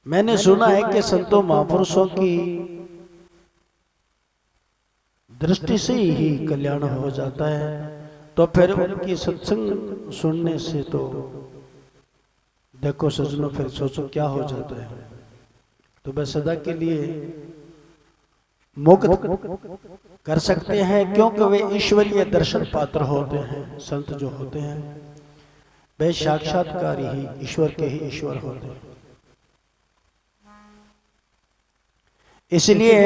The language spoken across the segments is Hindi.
मैंने सुना है कि संतों महापुरुषों की दृष्टि से ही कल्याण हो जाता है, तो फिर उनकी सत्संग सुनने से तो देखो सजनों, फिर सोचो क्या हो जाता है। तो वह सदा के लिए मुक्त कर सकते हैं, क्योंकि वे ईश्वरीय दर्शन पात्र होते हैं। संत जो होते हैं वे साक्षात्कार ही ईश्वर के ही ईश्वर होते हैं। इसलिए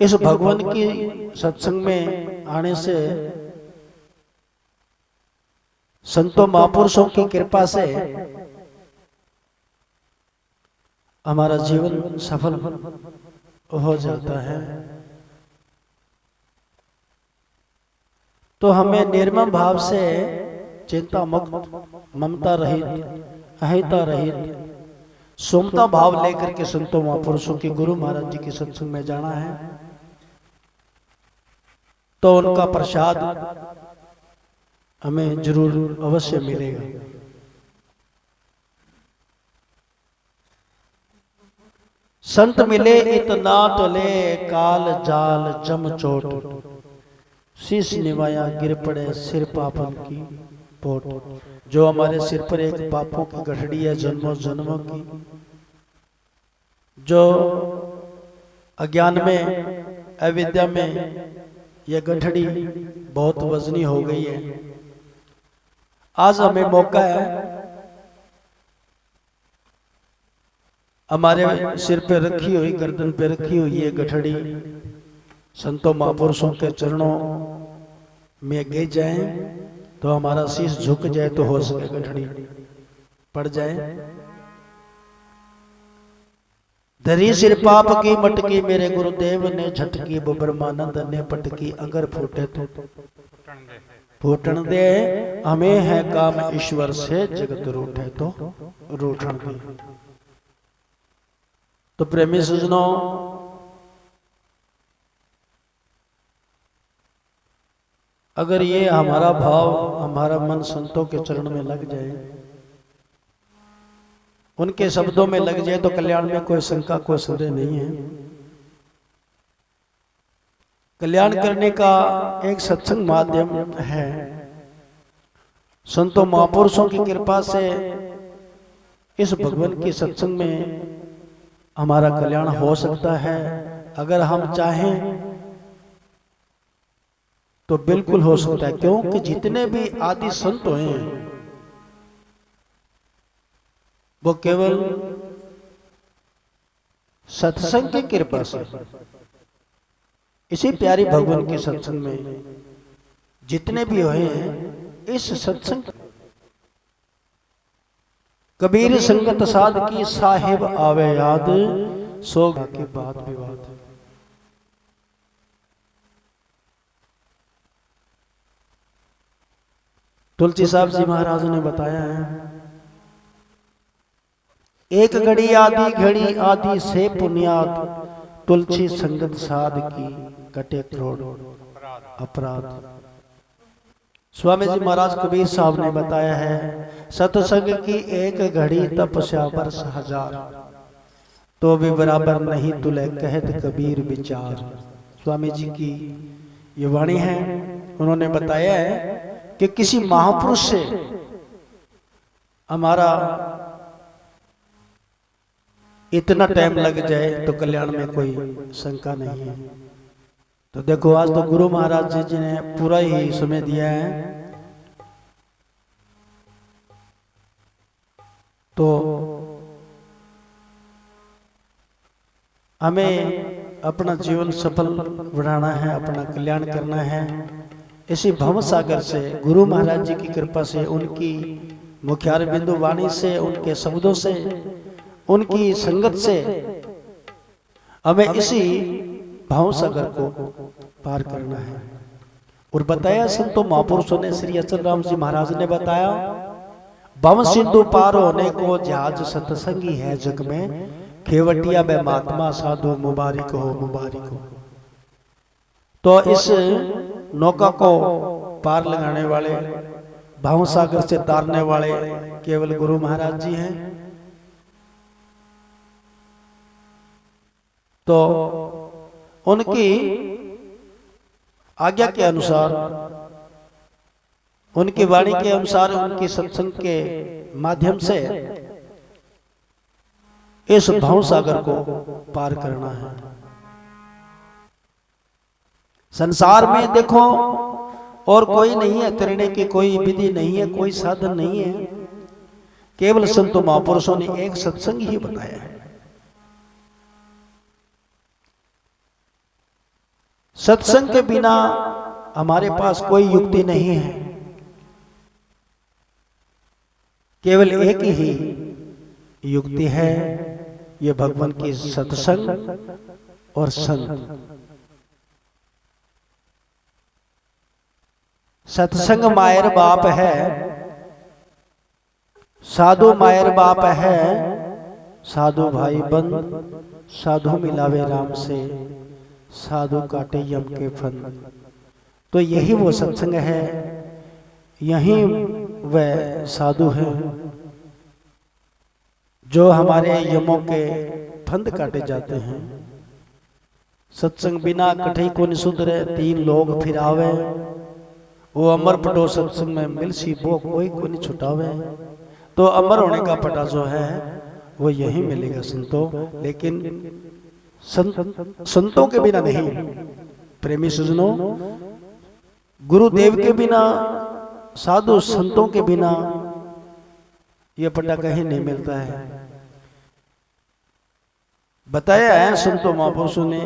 इस भगवान की सत्संग में आने से, संतों महापुरुषों की कृपा से हमारा जीवन सफल हो जाता है। तो हमें निर्मम भाव से, चिंता मुक्त, ममता रहित, अहिंसा रहित, सोमता भाव लेकर के संतों महापुरुषों की, गुरु महाराज जी के सत्संग में जाना है। तो उनका प्रसाद हमें जरूर अवश्य मिलेगा। संत मिले इतना टले, काल जाल जम चोट, शीश निवाया गिर पड़े सिर पापन की पोट। जो हमारे सिर पर एक पापों की गठड़ी है जन्मों जन्मों की, जो अज्ञान में, अविद्या में यह गठड़ी बहुत वजनी हो गई है। आज हमें मौका है, हमारे सिर पे रखी हुई, गर्दन पे रखी हुई ये गठड़ी संतों महापुरुषों के चरणों में गिर जाए, तो हमारा शीश झुक जाए, तो हो सके गठड़ी पड़ जाए। धरी सिर पाप की मटकी, मेरे गुरुदेव ने झटकी, ब्रह्मानंद ने पटकी, अगर फूटे तो फूटन दे, हमें है काम ईश्वर से, जगत रूठे तो रूठन दे। तो प्रेमी सजनों, अगर ये हमारा भाव, हमारा मन संतों के चरण में लग जाए, उनके शब्दों में लग जाए, तो कल्याण में कोई शंका, कोई संदेह नहीं है। कल्याण करने का एक सत्संग माध्यम है। संतों महापुरुषों की कृपा से इस भगवान की सत्संग में हमारा कल्याण हो सकता है। अगर हम चाहें तो बिल्कुल हो सकता है, क्योंकि जितने भी आदि संत हैं वो केवल सत्संग की कृपा से, इसी प्यारी भगवान के सत्संग में जितने भी हुए हैं, इस सत्संग, कबीर संगत साध की, साहिब आवे याद, सो की बात विवाद। तुलसी साहब जी महाराज ने बताया है, एक घड़ी आधी घड़ी आधी से पुण्याद, तुलसी संगत साध की कटे करोड़ अपराध। स्वामी जी महाराज कबीर साहब ने बताया है, सत्संग की एक घड़ी तपस्या वर्ष हजार, तो भी बराबर नहीं तुले कहत कबीर विचार। स्वामी जी की ये वाणी है। उन्होंने बताया है कि किसी महापुरुष से हमारा इतना टाइम लग जाए तो कल्याण में कोई शंका नहीं है। तो देखो, आज तो गुरु महाराज जी ने पूरा ही समय दिया है, तो हमें अपना जीवन सफल बनाना है, अपना कल्याण करना है। इसी भव सागर से, गुरु महाराज जी की कृपा से, उनकी मुख्यार बिंदु वाणी से, उनके शब्दों से, उनकी संगत से हमें इसी भाव सागर को पार करना है। और बताया संतों महापुरुषों ने, श्री अचल राम जी महाराज ने बताया, भव सिंधु पार होने को जहाज सत्संगी है जग में, खेवटिया बे महात्मा साधु मुबारिक हो मुबारिक हो। तो इस नौका को पार लगाने वाले, भाव सागर से तारने वाले केवल गुरु महाराज जी हैं। तो उनकी आज्ञा के अनुसार, उनकी वाणी के अनुसार, उनके सत्संग के माध्यम से इस भव सागर को पार करना है। संसार में देखो और कोई नहीं है, तैरने की कोई विधि नहीं है, कोई साधन नहीं है, केवल संतों महापुरुषों ने एक सत्संग ही बताया है। सत्संग के बिना हमारे पास कोई युक्ति नहीं है, केवल एक ही युक्ति है, ये भगवान की सत्संग और संत। सत्संग मायर बाप है, साधु मायर बाप है, साधु भाई बंद, साधु मिलावे राम से, साधु काटे यम के फन। तो यही वो सत्संग है, यही वह साधु है जो हमारे यमों के फंद काटे जाते हैं। सत्संग बिना कठई को निसुधरे, तीन लोग फिर आवे, वो अमर पटो सत्संग में मिल सी वो कोई को नहीं छुटावे। तो अमर होने का पटा जो है वो यही मिलेगा संतों, लेकिन संतों के बिना नहीं। प्रेमी सज्जनों, गुरुदेव के बिना, साधु संतों के बिना यह पटा कहीं नहीं मिलता है। बताया है संतों महापुरुषों ने